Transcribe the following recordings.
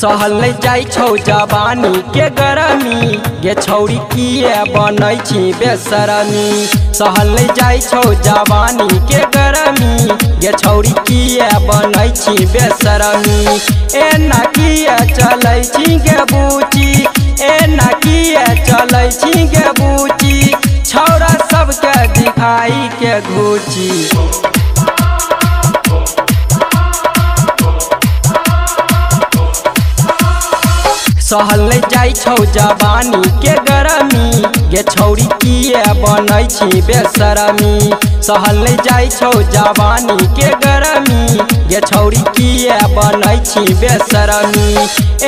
सहल नहीं जाई छौ जवानी के गरमी गे छौरी किए बनै छी बेसरमी। सहल नहीं जाई छौ जवानी के गरमी गे छौरी किए बनै छी बेसरमी। एना किए चलै छी गे बूची, एना किए चलै छी गे बूची, छौरा सबके दिखाई के घूची। सहल नहीं जाई छौ जवानी के गरमी गे छौरी किए बनै छी बेसरमी। सहल नहीं जाई छौ जवानी के गरमी गे छौरी किए बनै छी बेसरमी।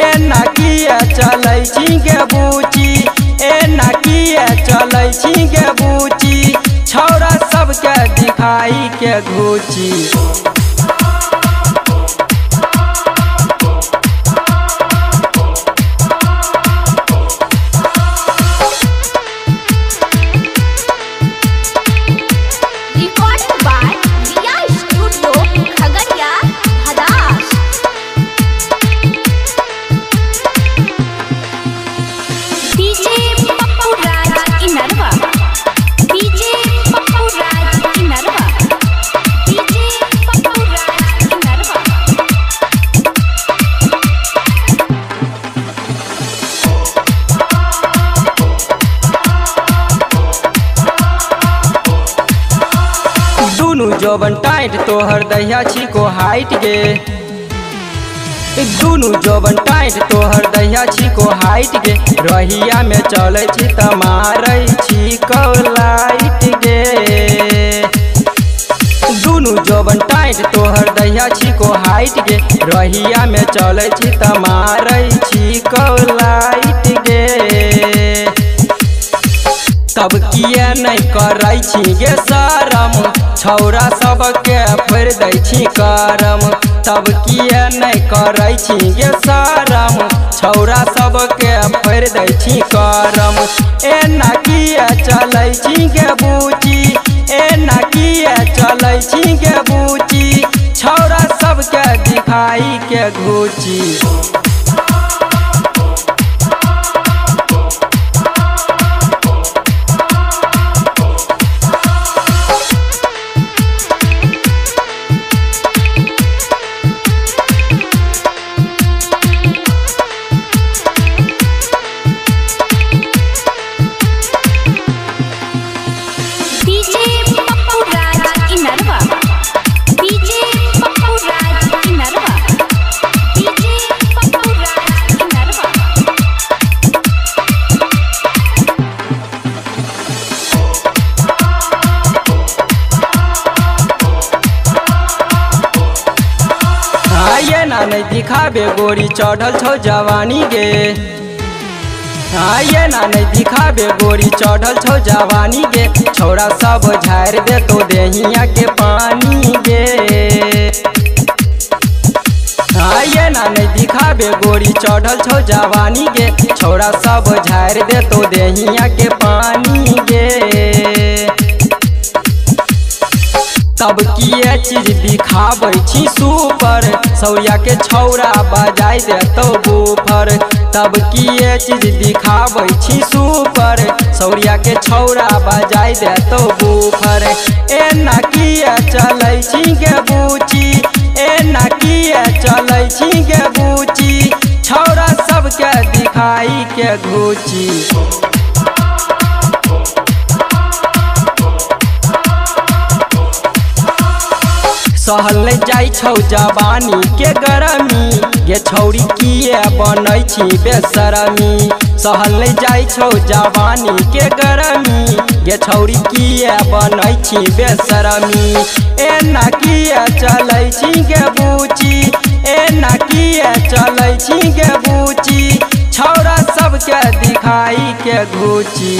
एना किए चलै छी गे बूची, एना किए चलै छी गे बूची, छौरा सबके दिखाई के घूची। दुनु जोबन टाइट तोहर दहिया छी को हाइट गे, दुनु जोबन टाइट तोहर दहिया छी को हाइट गे। रहिया में चलै छी त मारै छी कौलाइट गे। दुनु जोबन टाइट तोहर दहिया छी को हाइट गे, रहिया में चलै छी त मारै छी कौलाइट गे। तब किए नहीं करै छी गे शरम, छौरा सबके फोड़ दै छी करम। तब किए नहीं करै छी गे शरम, छौरा सबके फोड़ दै छी करम। एना किए चलै छी गे बूची, एना किए चलै छी गे बूची, छौरा सबके दिखाई के घूची। नहीं दिखाबे गोरी चढ़ल छौ जवानी गे, ये ना नहीं दिखाबे गोरी चढ़ल छौ जवानी गे। छौरा सब झाड़ दे तो देहिया के पानी गे। ये ना नहीं दिखाबे गोरी चढ़ल छौ जवानी गे, छौरा सब झाड़ दे तो देहिया के पानी गे। तब किए चीज दिखाबै छी सुपर, सौरिया के छौरा बजाय दे तो बूफर। तब किए चीज दिखाबै छी सुपर, सौरिया के छौरा बजाय दे तो बूफर। एना किए चलै छी गे बूची, एना किए चलै छी गे बूची, छौरा सबके दिखाई के घूची। सहल नहीं जाई छौ जवानी के गरमी गे छौरी किए बनै छी बेसरमी। सहल नहीं जाई छौ जवानी के गरमी गे छौरी किए बनै छी बेसरमी। एना किए चलै छी गे बूची, एना किए चलै छी गे बूची, छौरा सबके दिखाई के घूची।